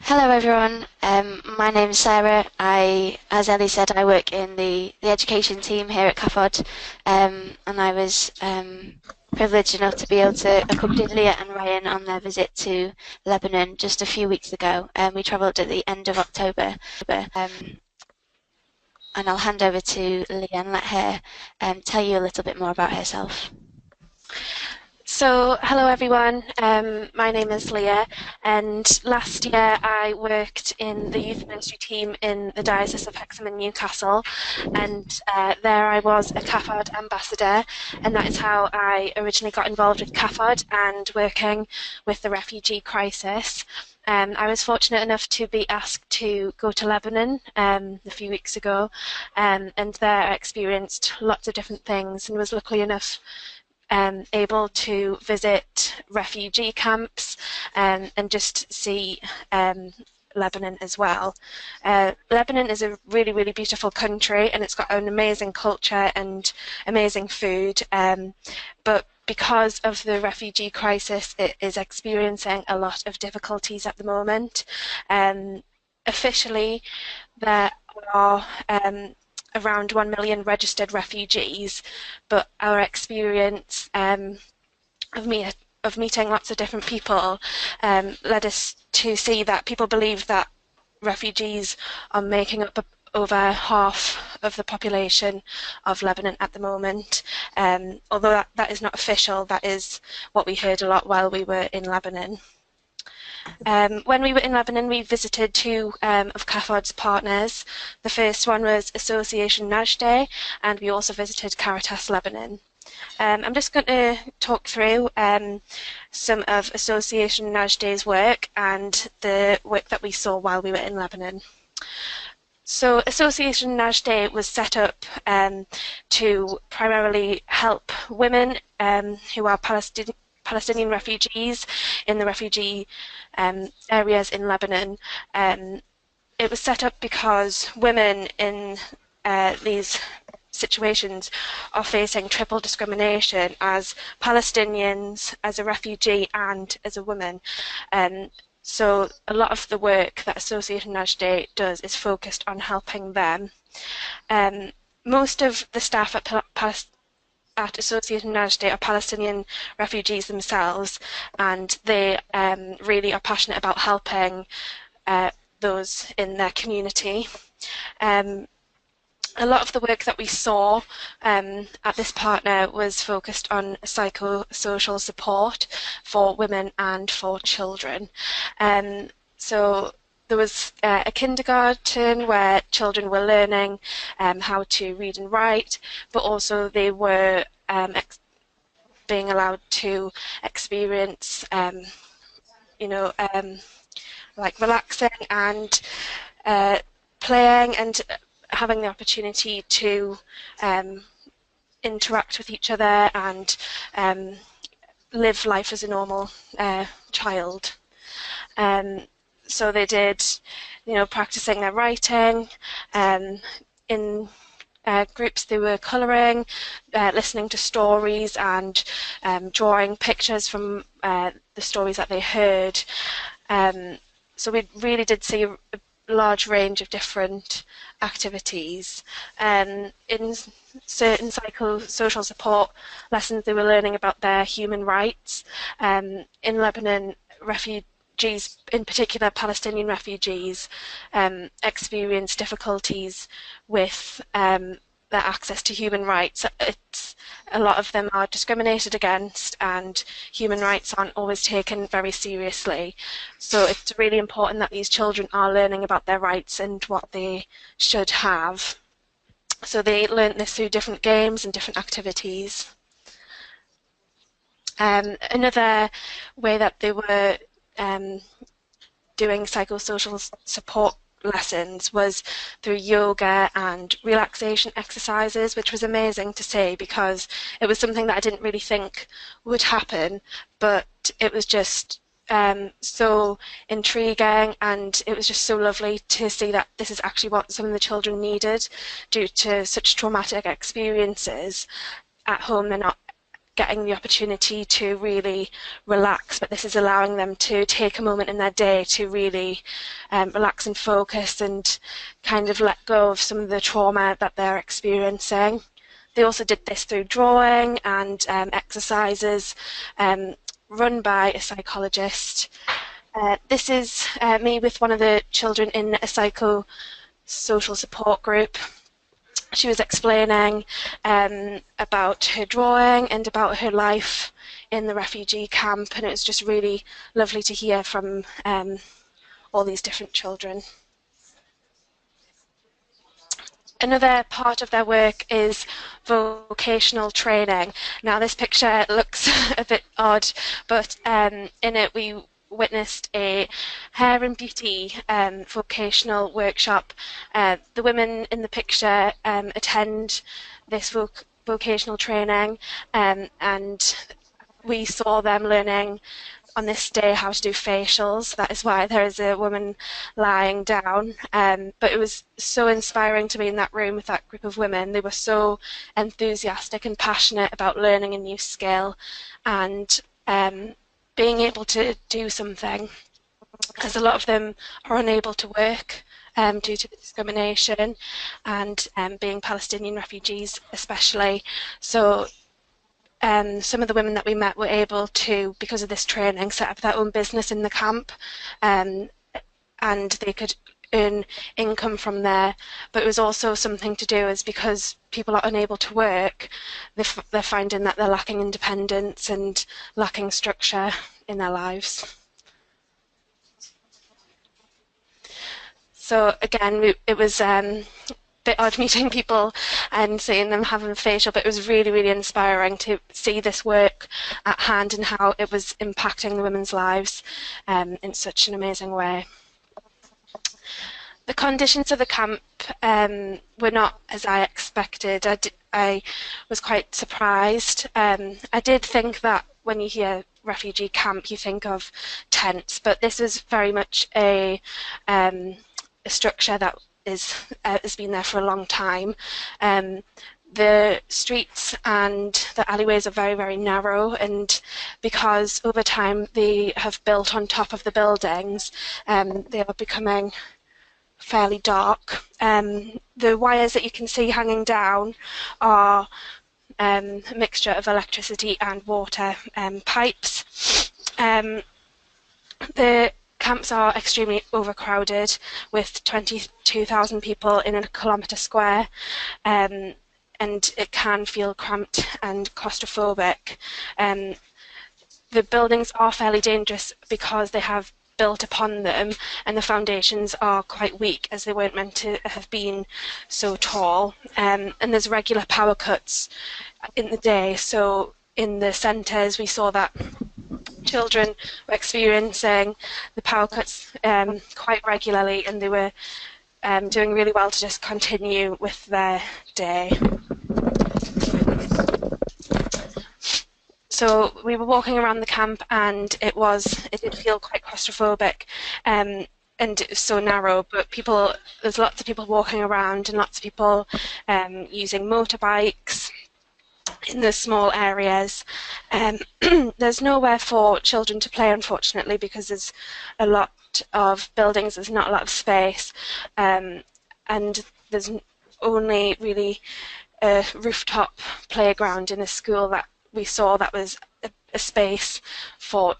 Hello everyone, my name is Sarah. As Ellie said, I work in the education team here at CAFOD, and I was privileged enough to be able to accompany Leah and Ryan on their visit to Lebanon just a few weeks ago. We travelled at the end of October, um, and I'll hand over to Leah and let her tell you a little bit more about herself. So, hello everyone. My name is Leah, and last year I worked in the youth ministry team in the Diocese of Hexham and Newcastle, and there I was a CAFOD ambassador, and that is how I originally got involved with CAFOD and working with the refugee crisis. I was fortunate enough to be asked to go to Lebanon a few weeks ago, and there I experienced lots of different things and was lucky enough able to visit refugee camps and just see Lebanon as well. Lebanon is a really, really beautiful country and it's got an amazing culture and amazing food. But because of the refugee crisis, it is experiencing a lot of difficulties at the moment. Officially, there are around 1 million registered refugees, but our experience of, me, of meeting lots of different people led us to see that people believe that refugees are making up over half of the population of Lebanon at the moment. Although that is not official, that is what we heard a lot while we were in Lebanon. When we were in Lebanon, we visited two of CAFOD's partners. The first one was Association Najdeh, and we also visited Caritas Lebanon. I'm just going to talk through some of Association Najdeh's work and the work that we saw while we were in Lebanon. So Association Najdeh was set up to primarily help women who are Palestinian refugees in the refugee areas in Lebanon. It was set up because women in these situations are facing triple discrimination as Palestinians, as a refugee, and as a woman. So a lot of the work that Association Najdeh does is focused on helping them. Most of the staff at Association Najdeh are Palestinian refugees themselves, and they really are passionate about helping those in their community. A lot of the work that we saw at this partner was focused on psychosocial support for women and for children. So there was a kindergarten where children were learning how to read and write, but also they were being allowed to experience, you know, like relaxing and playing and having the opportunity to interact with each other and live life as a normal child. So they did, practicing their writing. In groups, they were colouring, listening to stories, and drawing pictures from the stories that they heard. So we really did see a large range of different activities. In certain psychosocial support lessons, they were learning about their human rights. In Lebanon, refugees, in particular Palestinian refugees, experience difficulties with their access to human rights. A lot of them are discriminated against, and human rights aren't always taken very seriously. So it's really important that these children are learning about their rights and what they should have. So they learnt this through different games and different activities. Another way that they were doing psychosocial support lessons was through yoga and relaxation exercises, which was amazing to see because it was something that I didn't really think would happen, but it was just so intriguing, and it was just so lovely to see that this is actually what some of the children needed due to such traumatic experiences at home. They're not getting the opportunity to really relax, but this is allowing them to take a moment in their day to really relax and focus and kind of let go of some of the trauma that they're experiencing. They also did this through drawing and exercises run by a psychologist. This is me with one of the children in a psycho-social support group. She was explaining about her drawing and about her life in the refugee camp, and it was just really lovely to hear from all these different children. Another part of their work is vocational training. Now, this picture looks a bit odd, but in it we witnessed a hair and beauty vocational workshop. The women in the picture attend this vocational training, and we saw them learning on this day how to do facials. That is why there is a woman lying down. But it was so inspiring to be in that room with that group of women. They were so enthusiastic and passionate about learning a new skill and being able to do something, as a lot of them are unable to work due to the discrimination and being Palestinian refugees especially. So some of the women that we met were able to, because of this training, set up their own business in the camp, and they could earn income from there. But it was also something to do is because people are unable to work, they're finding that they're lacking independence and lacking structure in their lives. So again, it was bit odd meeting people and seeing them having a facial, but it was really, really inspiring to see this work at hand and how it was impacting the women's lives in such an amazing way. The conditions of the camp were not as I expected. I was quite surprised. I did think that when you hear refugee camp, you think of tents, but this is very much a structure that has been there for a long time. The streets and the alleyways are very, very narrow, and because over time they have built on top of the buildings, they are becoming fairly dark. The wires that you can see hanging down are a mixture of electricity and water pipes. The camps are extremely overcrowded with 22,000 people in a kilometre square, and it can feel cramped and claustrophobic. The buildings are fairly dangerous because they have built upon them and the foundations are quite weak as they weren't meant to have been so tall, and there's regular power cuts in the day. So in the centres we saw that children were experiencing the power cuts quite regularly, and they were doing really well to just continue with their day. So we were walking around the camp and it did feel quite claustrophobic, and it was so narrow, but there's lots of people walking around and lots of people using motorbikes in the small areas. There's nowhere for children to play, unfortunately, because there's a lot of buildings, there's not a lot of space, and there's only really a rooftop playground in a school that we saw that was a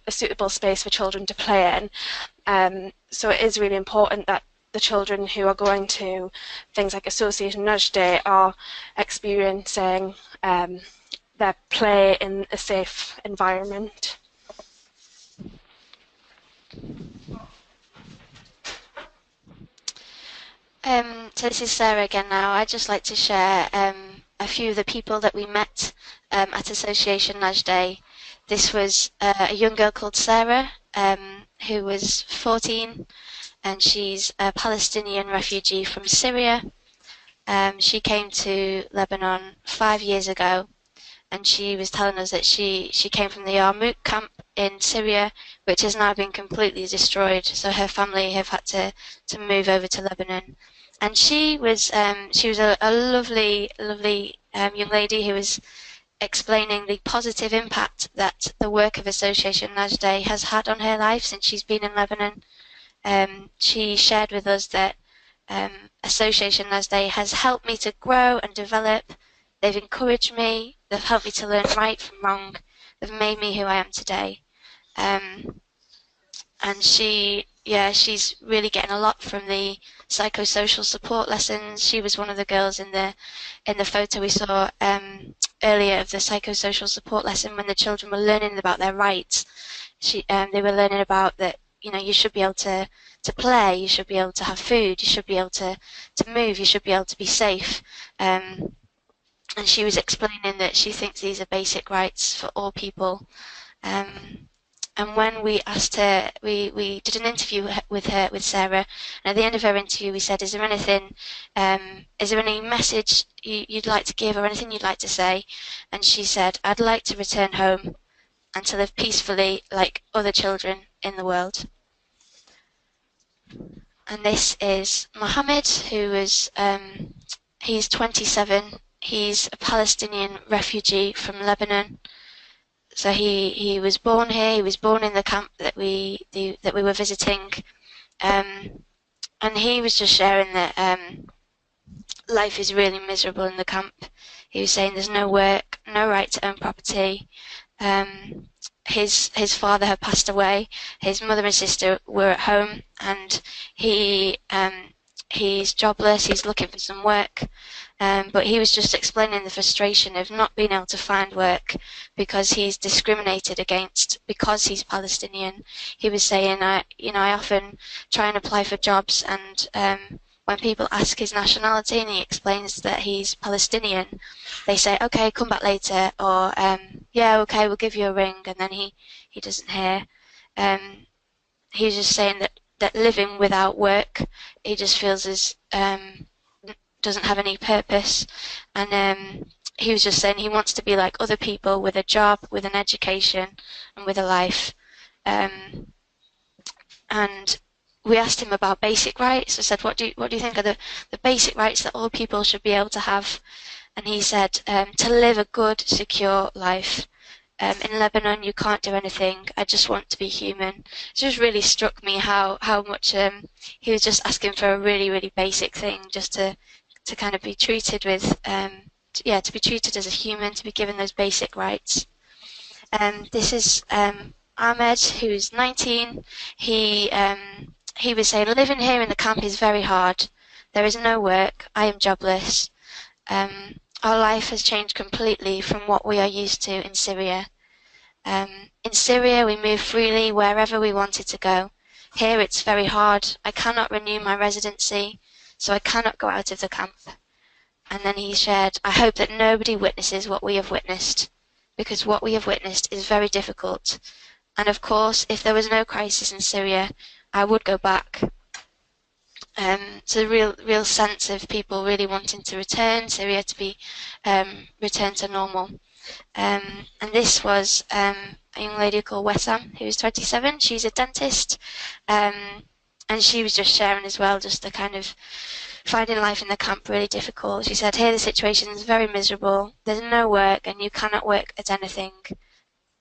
suitable space for children to play in. So it is really important that the children who are going to things like Association Nudge Day are experiencing their play in a safe environment. So this is Sarah again now. I'd just like to share a few of the people that we met at Association Nudge Day. This was a young girl called Sarah, who was 14, and she's a Palestinian refugee from Syria. She came to Lebanon 5 years ago, and she was telling us that she came from the Yarmouk camp in Syria, which has now been completely destroyed. So her family have had to move over to Lebanon. And she was a lovely young lady who was explaining the positive impact that the work of Association Najday has had on her life since she's been in Lebanon. She shared with us that Association Najday has helped me to grow and develop. They've encouraged me. They've helped me to learn right from wrong. They've made me who I am today. Um, and she's really getting a lot from the psychosocial support lessons. She was one of the girls in the photo we saw earlier of the psychosocial support lesson when the children were learning about their rights. They were learning about that, you should be able to play, you should be able to have food, you should be able to move, you should be able to be safe. And she was explaining that she thinks these are basic rights for all people. Um, and when we asked her, we did an interview with Sarah, and at the end of her interview, we said, is there any message you'd like to give or anything you'd like to say? And she said, I'd like to return home and to live peacefully like other children in the world. And this is Mohammed, he's 27. He's a Palestinian refugee from Lebanon. So he was born here. He was born in the camp that we were visiting, and he was just sharing that life is really miserable in the camp. He was saying there's no work, no right to own property. His father had passed away. His mother and sister were at home, and he's jobless. He's looking for some work. But he was just explaining the frustration of not being able to find work because he's discriminated against because he's Palestinian. He was saying, I often try and apply for jobs, and when people ask his nationality and he explains that he's Palestinian, they say, okay, come back later, or yeah, okay, we'll give you a ring, and then he doesn't hear. He was just saying that living without work, he just feels as doesn't have any purpose, and he was just saying he wants to be like other people with a job, with an education, and with a life. And we asked him about basic rights. I said, what do you think are the basic rights that all people should be able to have? And he said, to live a good, secure life. In Lebanon, you can't do anything. I just want to be human. It just really struck me how much he was just asking for a really, really basic thing, just to kind of be treated with, to be treated as a human, to be given those basic rights. This is Ahmed, who's 19. He was saying, living here in the camp is very hard. There is no work. I am jobless. Our life has changed completely from what we are used to in Syria. In Syria, we move freely wherever we wanted to go. Here, it's very hard. I cannot renew my residency, so I cannot go out of the camp. And then he shared, I hope that nobody witnesses what we have witnessed, because what we have witnessed is very difficult. And of course, if there was no crisis in Syria, I would go back. So the real sense of people really wanting to return Syria to be returned to normal. And this was a young lady called Wessam, who is 27. She's a dentist, and she was just sharing as well, just the kind of finding life in the camp really difficult. She said, here the situation is very miserable. There's no work, and you cannot work at anything.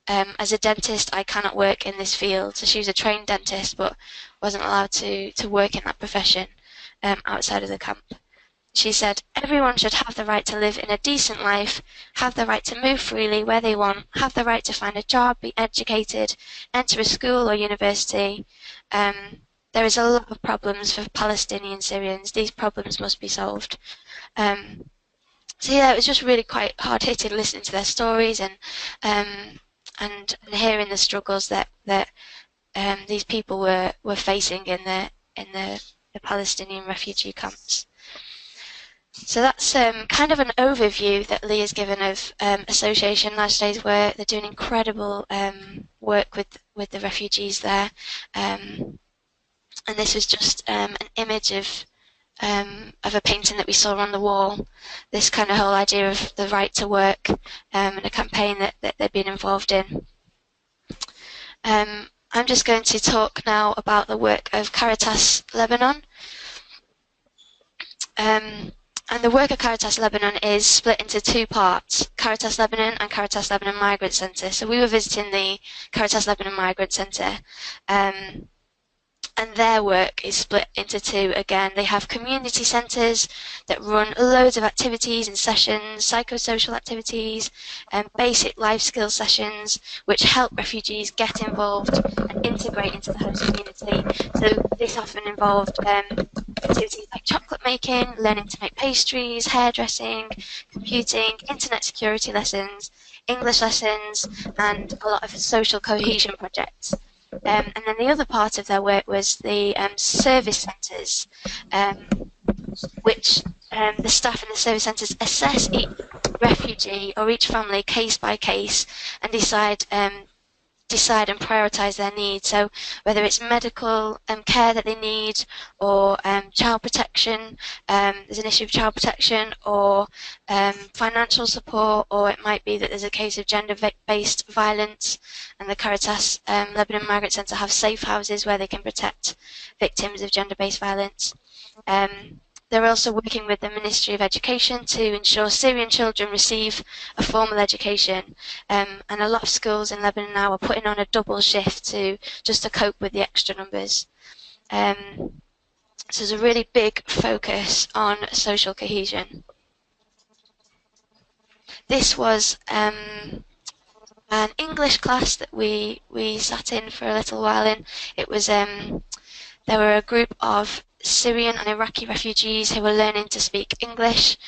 As a dentist, I cannot work in this field. So she was a trained dentist, but wasn't allowed to work in that profession outside of the camp. She said, everyone should have the right to live in a decent life, have the right to move freely where they want, have the right to find a job, be educated, enter a school or university. There is a lot of problems for Palestinian Syrians. These problems must be solved. So yeah, it was just really quite hard hitting listening to their stories and hearing the struggles that these people were facing in the Palestinian refugee camps. So that's kind of an overview that Lee has given of Association Najday's work. They're doing incredible work with the refugees there, and this was just an image of a painting that we saw on the wall. This kind of whole idea of the right to work and a campaign that they've been involved in. I'm just going to talk now about the work of Caritas Lebanon. And the work of Caritas Lebanon is split into two parts, Caritas Lebanon and Caritas Lebanon Migrant Centre. So we were visiting the Caritas Lebanon Migrant Centre, um, and their work is split into two again. They have community centres that run loads of activities and sessions, psychosocial activities, and basic life skills sessions, which help refugees get involved and integrate into the host community. So this often involved activities like chocolate making, learning to make pastries, hairdressing, computing, internet security lessons, English lessons, and a lot of social cohesion projects. And then the other part of their work was the service centres, um, which the staff in the service centres assess each refugee or each family case by case and decide and prioritise their needs. So whether it's medical care that they need, or child protection, there's an issue of child protection, or financial support, or it might be that there's a case of gender-based violence, and the Caritas Lebanon Migrant Centre have safe houses where they can protect victims of gender-based violence. They're also working with the Ministry of Education to ensure Syrian children receive a formal education, and a lot of schools in Lebanon now are putting on a double shift to cope with the extra numbers. So there's a really big focus on social cohesion. This was an English class that we sat in for a little while in. It was there were a group of Syrian and Iraqi refugees who were learning to speak English,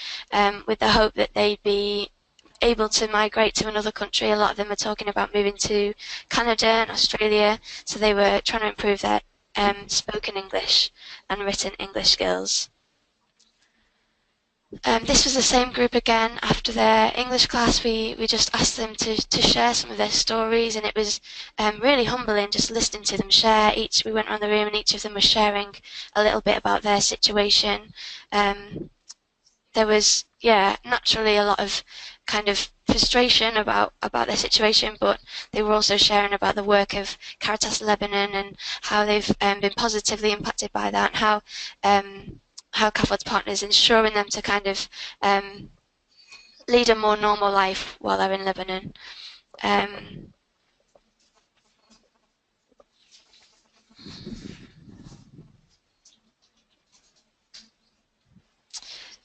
with the hope that they'd be able to migrate to another country. A lot of them were talking about moving to Canada and Australia, so they were trying to improve their spoken English and written English skills. This was the same group again. After their English class, we just asked them to share some of their stories, and it was really humbling just listening to them share. We went around the room and each of them was sharing a little bit about their situation. There was, naturally a lot of kind of frustration about their situation, but they were also sharing about the work of Caritas Lebanon and how they've been positively impacted by that, and how CAFOD's partners ensuring them to kind of lead a more normal life while they're in Lebanon.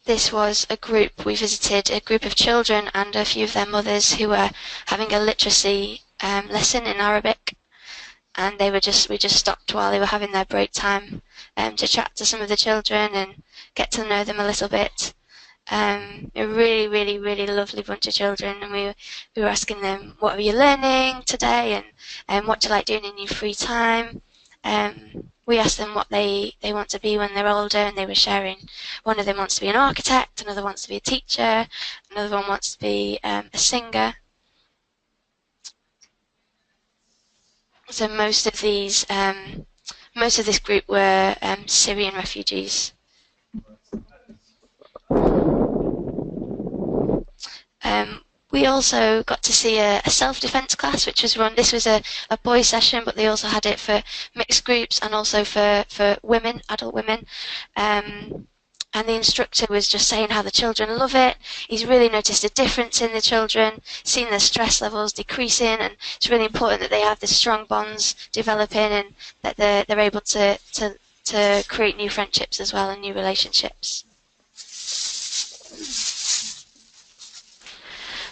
This was a group we visited, a group of children and a few of their mothers who were having a literacy lesson in Arabic, and we just stopped while they were having their break time to chat to some of the children and get to know them a little bit. A really, really, really lovely bunch of children, and we were asking them, what are you learning today, and what do you like doing in your free time. We asked them what they want to be when they're older, and they were sharing. One of them wants to be an architect, another wants to be a teacher, another one wants to be a singer. So most of this group were Syrian refugees. We also got to see a self-defense class, which was run. This was a boys' session, but they also had it for mixed groups and also for women, adult women. And the instructor was just saying how the children love it. He's really noticed a difference in the children, seen their stress levels decreasing, and it's really important that they have this strong bonds developing, and that they're able to create new friendships as well and new relationships.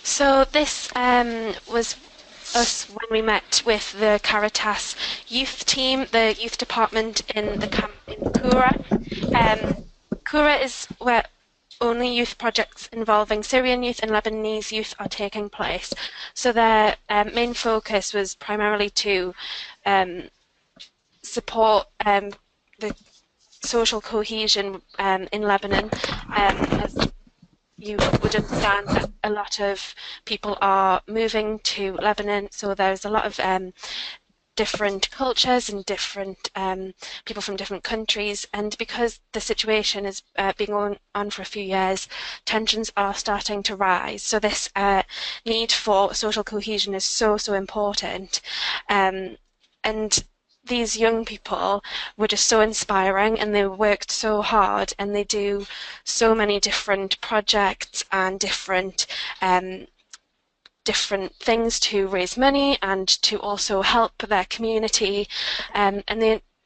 So this was us when we met with the Caritas youth team, the youth department in the camp in Kura. Kura is where only youth projects involving Syrian youth and Lebanese youth are taking place. So their main focus was primarily to support the social cohesion in Lebanon. As you would understand that a lot of people are moving to Lebanon, so there's a lot of different cultures and different people from different countries, and because the situation has been going on for a few years, tensions are starting to rise. So this need for social cohesion is so important, and these young people were just so inspiring, and they worked so hard, and they do so many different projects and um, different things to raise money and to also help their community. And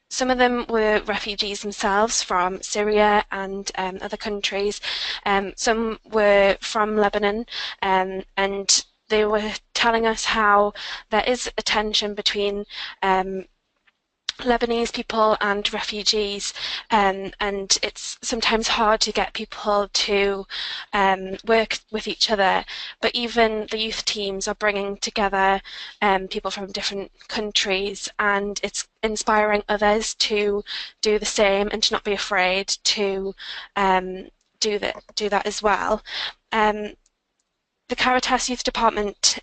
some of them were refugees themselves from Syria and other countries. Some were from Lebanon, and they were telling us how there is a tension between Lebanese people and refugees, and it's sometimes hard to get people to work with each other. But even the youth teams are bringing together people from different countries, and it's inspiring others to do the same and to not be afraid to do that as well. Um, the Caritas Youth Department,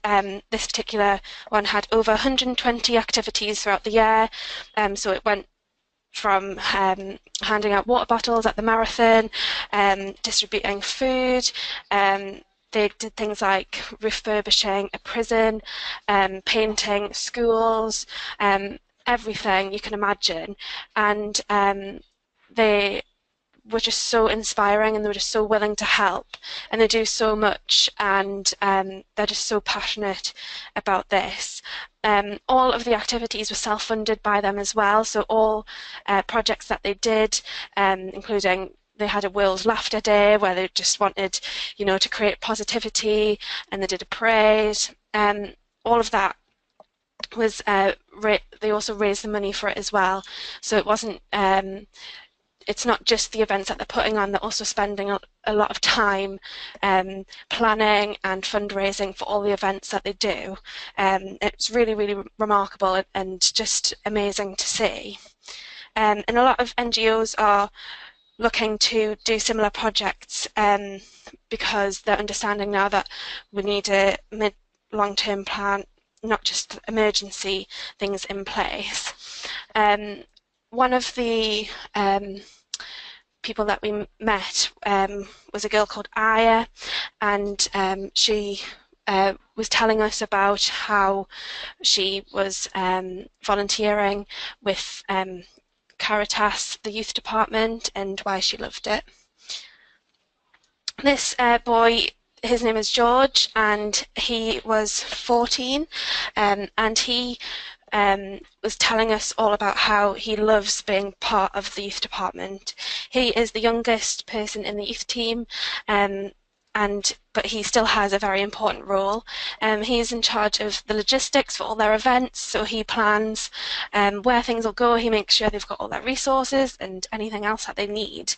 this particular one, had over 120 activities throughout the year. So it went from handing out water bottles at the marathon, distributing food. They did things like refurbishing a prison, painting schools, everything you can imagine. And they were just so inspiring, and they were just so willing to help, and they do so much, and they're just so passionate about this. All of the activities were self-funded by them as well, so all projects that they did, including they had a World Laughter Day where they just wanted, to create positivity, and they did a parade. All of that was they also raised the money for it as well. So it wasn't it's not just the events that they're putting on, they're also spending a lot of time planning and fundraising for all the events that they do. It's really, really remarkable and just amazing to see. And a lot of NGOs are looking to do similar projects because they're understanding now that we need a mid-long-term plan, not just emergency things in place. One of the people that we met was a girl called Aya, and she was telling us about how she was volunteering with Caritas, the youth department, and why she loved it. This boy, his name is George, and he was 14, and he was telling us all about how he loves being part of the youth department. He is the youngest person in the youth team, but he still has a very important role. He's in charge of the logistics for all their events, so he plans where things will go. He makes sure they've got all their resources and anything else that they need.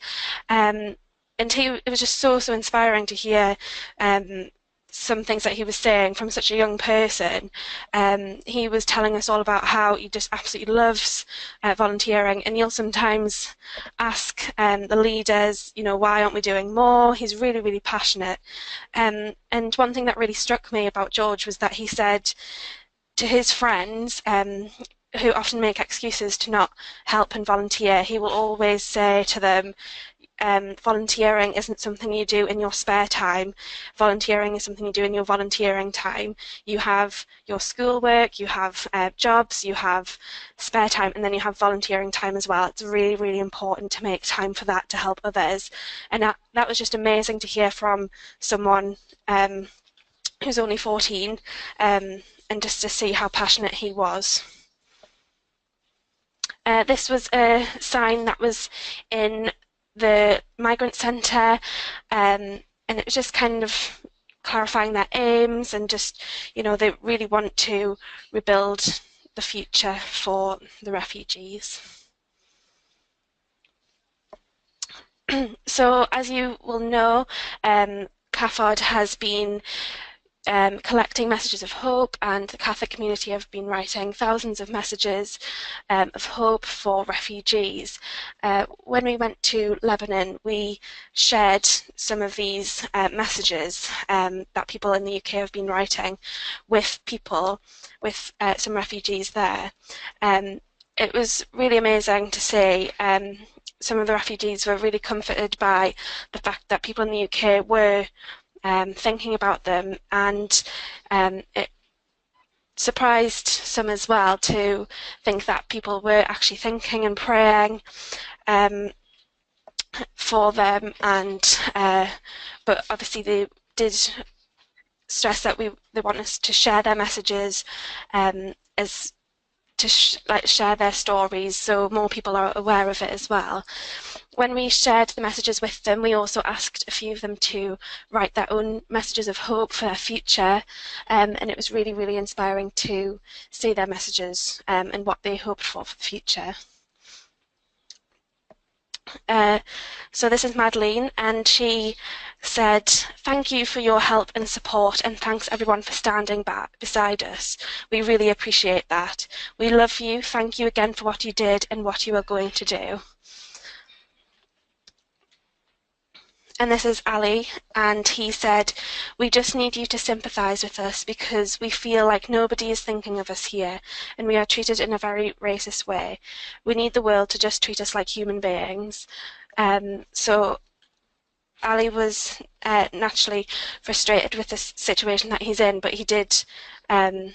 And it was just so inspiring to hear some things that he was saying from such a young person. He was telling us all about how he just absolutely loves volunteering, and he'll sometimes ask the leaders, why aren't we doing more? He's really, really passionate. And one thing that really struck me about George was that he said to his friends, who often make excuses to not help and volunteer, he will always say to them, volunteering isn't something you do in your spare time. Volunteering is something you do in your volunteering time. You have your schoolwork, you have jobs, you have spare time, and then you have volunteering time as well. It's really, really important to make time for that to help others. And that was just amazing to hear from someone who's only 14, and just to see how passionate he was. This was a sign that was in the migrant centre, and it was just kind of clarifying their aims, and just, they really want to rebuild the future for the refugees. So, as you will know, CAFOD has been collecting messages of hope, and the Catholic community have been writing thousands of messages of hope for refugees. When we went to Lebanon, we shared some of these messages that people in the UK have been writing with people, with some refugees there. It was really amazing to see. Some of the refugees were really comforted by the fact that people in the UK were thinking about them, and surprised some as well to think that people were actually thinking and praying um, for them, and but obviously they did stress that they want us to share their messages, as to like share their stories so more people are aware of it as well. When we shared the messages with them, we also asked a few of them to write their own messages of hope for their future, and it was really, really inspiring to see their messages and what they hoped for the future. Uh, so this is Madeline, and she said, "Thank you for your help and support, and thanks everyone for standing back beside us. We really appreciate that. We love you. Thank you again for what you did and what you are going to do." And this is Ali, and he said, "We just need you to sympathise with us because we feel like nobody is thinking of us here, and we are treated in a very racist way. We need the world to just treat us like human beings." So Ali was naturally frustrated with the situation that he's in, but he did um,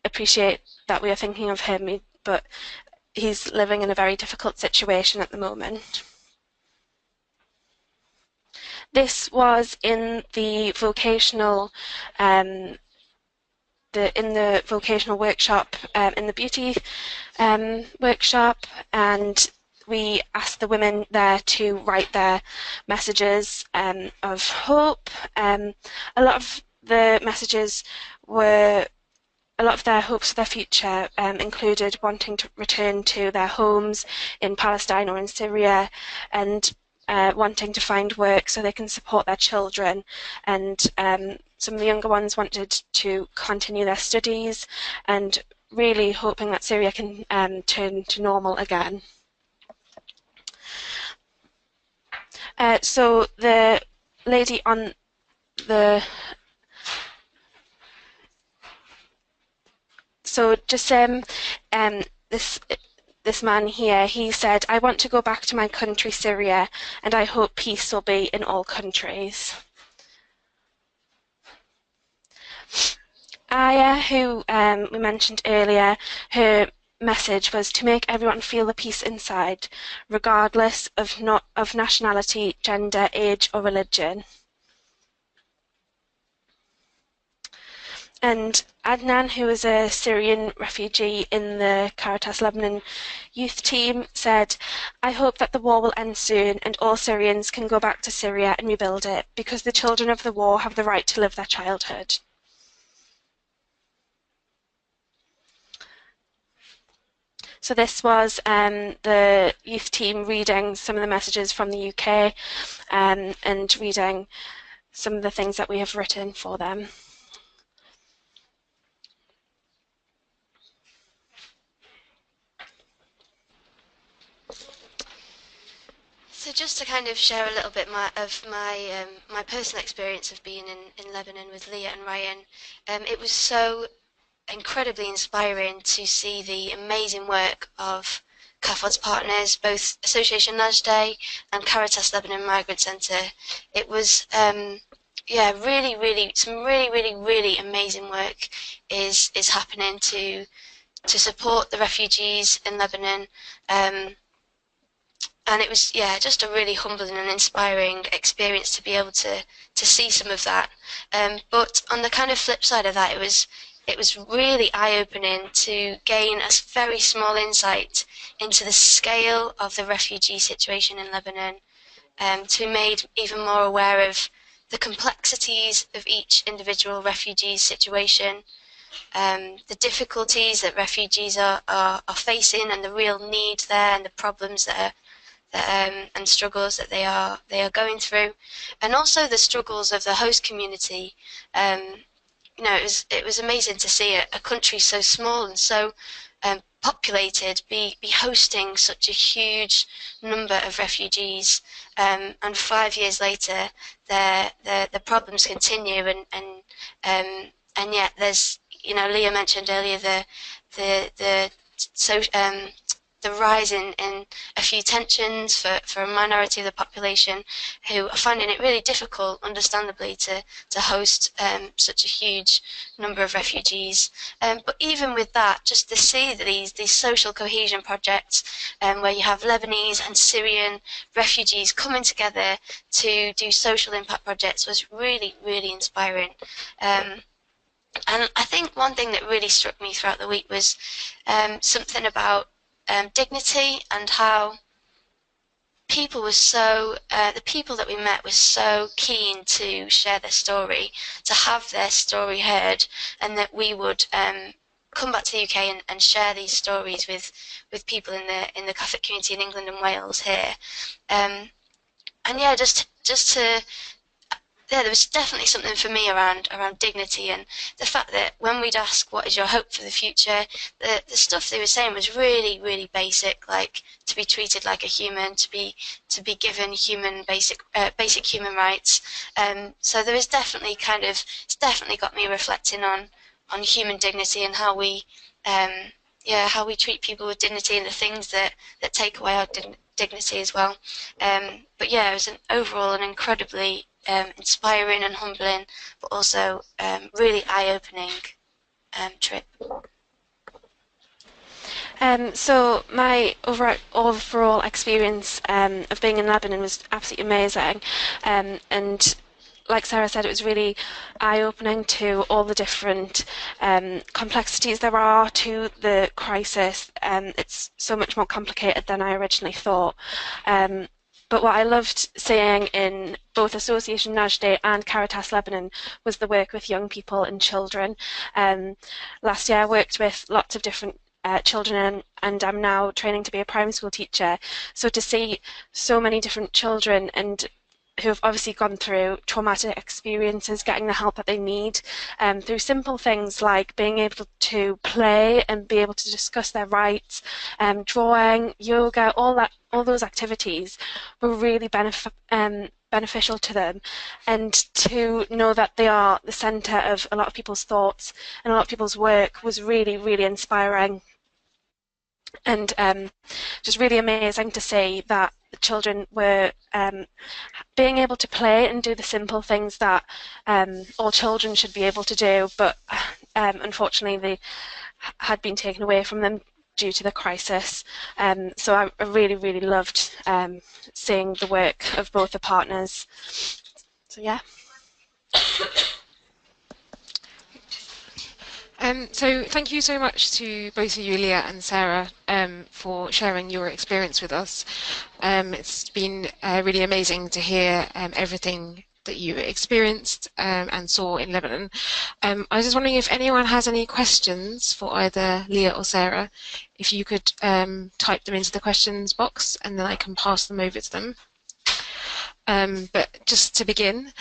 appreciate that we are thinking of him, but he's living in a very difficult situation at the moment. This was in the vocational workshop, in the beauty workshop, and we asked the women there to write their messages of hope. A lot of the messages were a lot of their hopes for their future included wanting to return to their homes in Palestine or in Syria, and wanting to find work so they can support their children. And some of the younger ones wanted to continue their studies and really hoping that Syria can turn to normal again. So the lady on the So Jassim, this this man here, he said, "I want to go back to my country, Syria, and I hope peace will be in all countries." Aya, who we mentioned earlier, her message was to make everyone feel the peace inside, regardless of not of nationality, gender, age, or religion. And Adnan, who is a Syrian refugee in the Caritas Lebanon youth team, said, "I hope that the war will end soon and all Syrians can go back to Syria and rebuild it, because the children of the war have the right to live their childhood." So this was the youth team reading some of the messages from the UK, and reading some of the things that we have written for them. So just to kind of share a little bit my personal experience of being in Lebanon with Leah and Ryan, it was so incredibly inspiring to see the amazing work of CAFOD's partners, both Association Najday and Caritas Lebanon Migrant Centre. It was yeah, some really amazing work is happening to support the refugees in Lebanon. And it was, yeah, just a really humbling and inspiring experience to be able to see some of that. But on the kind of flip side of that, it was really eye-opening to gain a very small insight into the scale of the refugee situation in Lebanon, to be made even more aware of the complexities of each individual refugee's situation, the difficulties that refugees are facing, and the real needs there, and the problems and struggles that they are going through, and also the struggles of the host community. It was amazing to see a country so small and so populated be hosting such a huge number of refugees. And 5 years later, the problems continue, and yet there's, Leah mentioned earlier the so the rise in a few tensions for a minority of the population who are finding it really difficult, understandably, to host such a huge number of refugees. But even with that, just to see that these social cohesion projects, where you have Lebanese and Syrian refugees coming together to do social impact projects, was really, really inspiring. Um, and I think one thing that really struck me throughout the week was something about dignity, and how the people that we met were so keen to share their story, to have their story heard, and that we would come back to the UK and share these stories with people in the Catholic community in England and Wales here. And yeah, just to yeah, there was definitely something for me around dignity, and the fact that when we'd ask what is your hope for the future, the stuff they were saying was really, really basic, like to be treated like a human, to be given basic human rights. So there is definitely it's definitely got me reflecting on human dignity, and how we um, how we treat people with dignity, and the things that take away our dignity as well. But yeah, it was overall an incredibly inspiring and humbling, but also really eye-opening trip. So my overall experience of being in Lebanon was absolutely amazing, and like Sarah said, it was really eye-opening to all the different complexities there are to the crisis. It's so much more complicated than I originally thought. But what I loved seeing in both Association Najde and Caritas Lebanon was the work with young people and children. Last year I worked with lots of different children, and I'm now training to be a primary school teacher. So to see so many different children and who have obviously gone through traumatic experiences, getting the help that they need, through simple things like being able to play and be able to discuss their rights, drawing, yoga, all those activities were really beneficial to them, and to know that they are the centre of a lot of people's thoughts and a lot of people's work was really, really inspiring. And just really amazing to see that the children were being able to play and do the simple things that all children should be able to do, but unfortunately they had been taken away from them due to the crisis. So I really, really loved seeing the work of both the partners. So yeah. So thank you so much to both of you, Leah and Sarah, for sharing your experience with us. It's been really amazing to hear everything that you experienced and saw in Lebanon. I was just wondering if anyone has any questions for either Leah or Sarah, if you could type them into the questions box and then I can pass them over to them. But just to begin,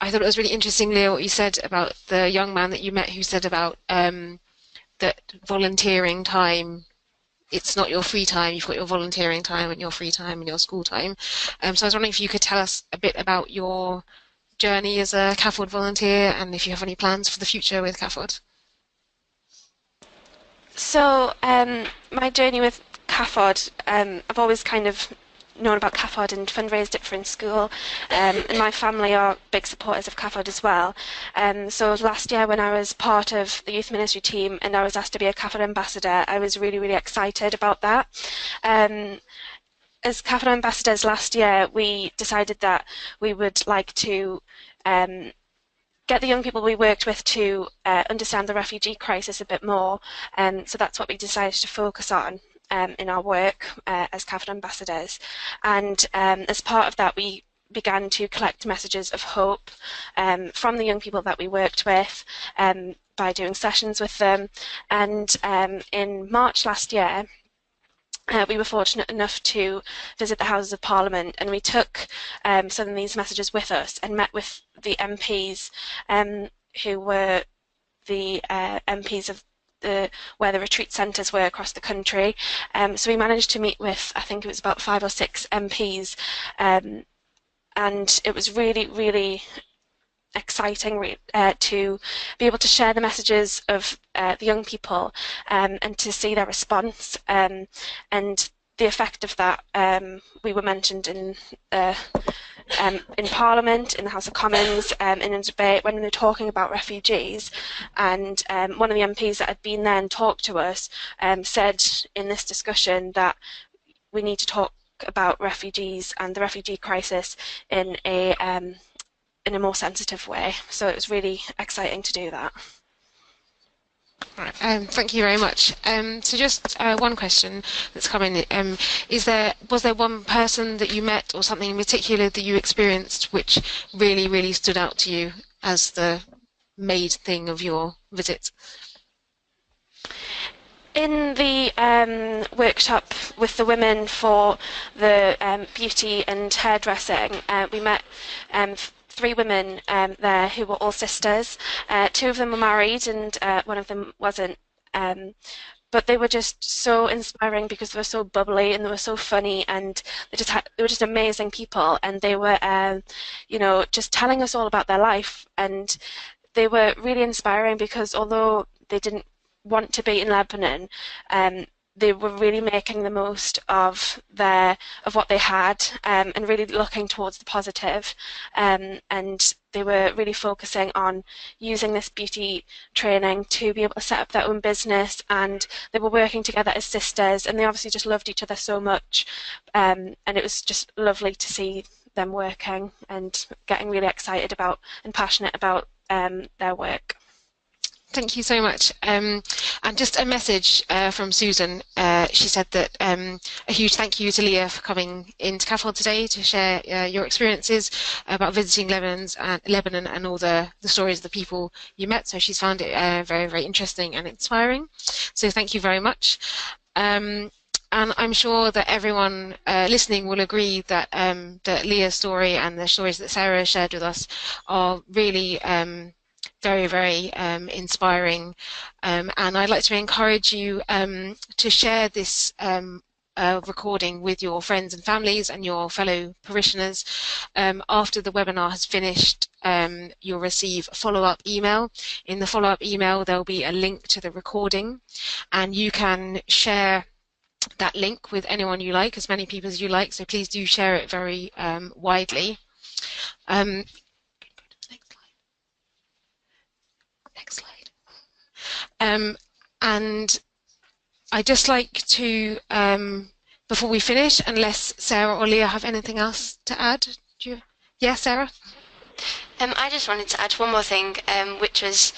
I thought it was really interesting, Leah, what you said about the young man that you met who said about that volunteering time, it's not your free time, you've got your volunteering time and your free time and your school time. So I was wondering if you could tell us a bit about your journey as a CAFOD volunteer and if you have any plans for the future with CAFOD. So my journey with CAFOD, I've always kind of known about CAFOD and fundraised it for in school, and my family are big supporters of CAFOD as well. So last year when I was part of the youth ministry team and I was asked to be a CAFOD ambassador, I was really, really excited about that. As CAFOD ambassadors last year, we decided that we would like to get the young people we worked with to understand the refugee crisis a bit more. So that's what we decided to focus on in our work as CAFOD ambassadors. And as part of that, we began to collect messages of hope from the young people that we worked with by doing sessions with them. And in March last year, we were fortunate enough to visit the Houses of Parliament, and we took some of these messages with us and met with the MPs who were the MPs of where the retreat centres were across the country. So we managed to meet with, I think it was about 5 or 6 MPs, and it was really, really exciting to be able to share the messages of the young people, and to see their response, and the effect of that. We were mentioned in Parliament, in the House of Commons, in a debate when they were talking about refugees, and one of the MPs that had been there and talked to us said in this discussion that we need to talk about refugees and the refugee crisis in a more sensitive way. So it was really exciting to do that. Right. Thank you very much. So just one question that's come in. Was there one person that you met or something in particular that you experienced which really, really stood out to you as the made thing of your visit? In the workshop with the women for the beauty and hairdressing, we met three women there who were all sisters. Two of them were married and one of them wasn't. But they were just so inspiring because they were so bubbly and they were so funny, and they were just amazing people, and they were just telling us all about their life, and they were really inspiring because although they didn't want to be in Lebanon, they were really making the most of what they had, and really looking towards the positive, and they were really focusing on using this beauty training to be able to set up their own business, and they were working together as sisters, and they obviously just loved each other so much, and it was just lovely to see them working and getting really excited about and passionate about their work. Thank you so much. And just a message from Susan. She said that a huge thank you to Leah for coming into CAFOD today to share your experiences about visiting Lebanon and all the stories of the people you met. So she's found it very, very interesting and inspiring. So thank you very much. And I'm sure that everyone listening will agree that that Leah's story and the stories that Sarah shared with us are really very, very inspiring, and I'd like to encourage you to share this recording with your friends and families and your fellow parishioners. After the webinar has finished, you'll receive a follow-up email. In the follow-up email there'll be a link to the recording, and you can share that link with anyone you like, as many people as you like, so please do share it very widely. Next slide. And I'd just like to, before we finish, unless Sarah or Leah have anything else to add. Yeah, Sarah? I just wanted to add one more thing, which was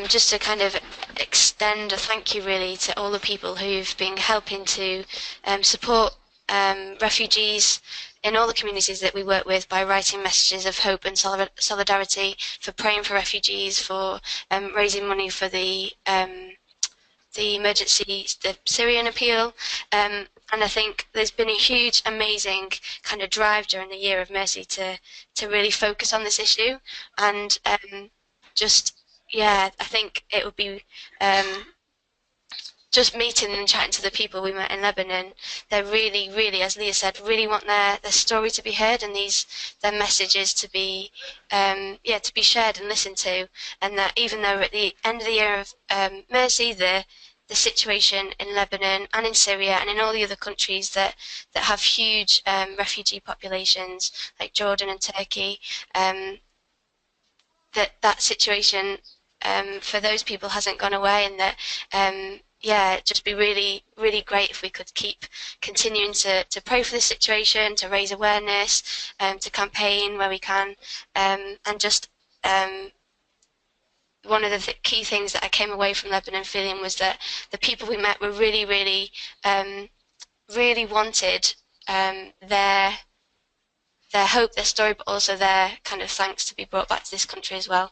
just to kind of extend a thank you really to all the people who've been helping to support refugees in all the communities that we work with by writing messages of hope and solidarity, for praying for refugees, for raising money for the emergency, the Syrian appeal. And I think there's been a huge, amazing kind of drive during the Year of Mercy to really focus on this issue. And I think it would be just meeting and chatting to the people we met in Lebanon. They're really, really, as Leah said, really want their story to be heard, and their messages to be shared and listened to. And that even though at the end of the Year of Mercy, the situation in Lebanon and in Syria and in all the other countries that have huge refugee populations like Jordan and Turkey, that situation for those people hasn't gone away, and that it'd just be really, really great if we could keep continuing to pray for this situation, to raise awareness, to campaign where we can, and just one of the key things that I came away from Lebanon feeling was that the people we met were really, really, really wanted their hope, their story, but also their kind of thanks to be brought back to this country as well.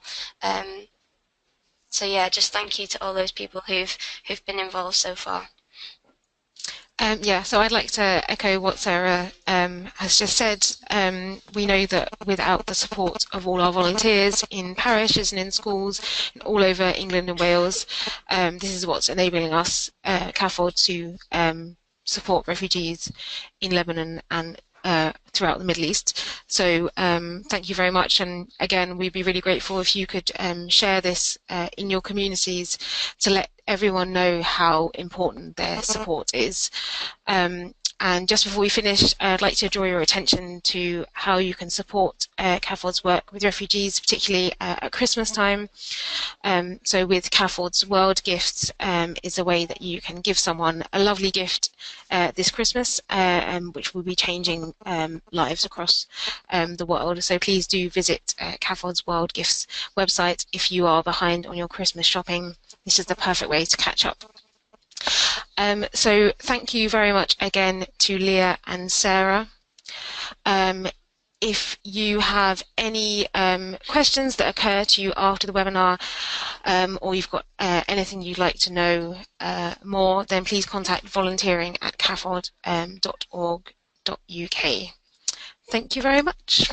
So yeah, just thank you to all those people who've been involved so far. So I'd like to echo what Sarah has just said. We know that without the support of all our volunteers in parishes and in schools and all over England and Wales, this is what's enabling us, CAFOD, to support refugees in Lebanon and throughout the Middle East. So thank you very much. And again, we'd be really grateful if you could share this in your communities to let everyone know how important their support is. And just before we finish, I'd like to draw your attention to how you can support CAFOD's work with refugees, particularly at Christmas time. So with CAFOD's World Gifts is a way that you can give someone a lovely gift this Christmas, which will be changing lives across the world. So please do visit CAFOD's World Gifts website if you are behind on your Christmas shopping. This is the perfect way to catch up. So thank you very much again to Leah and Sarah. If you have any questions that occur to you after the webinar, or you've got anything you'd like to know more, then please contact volunteering@cafod.org.uk. Thank you very much.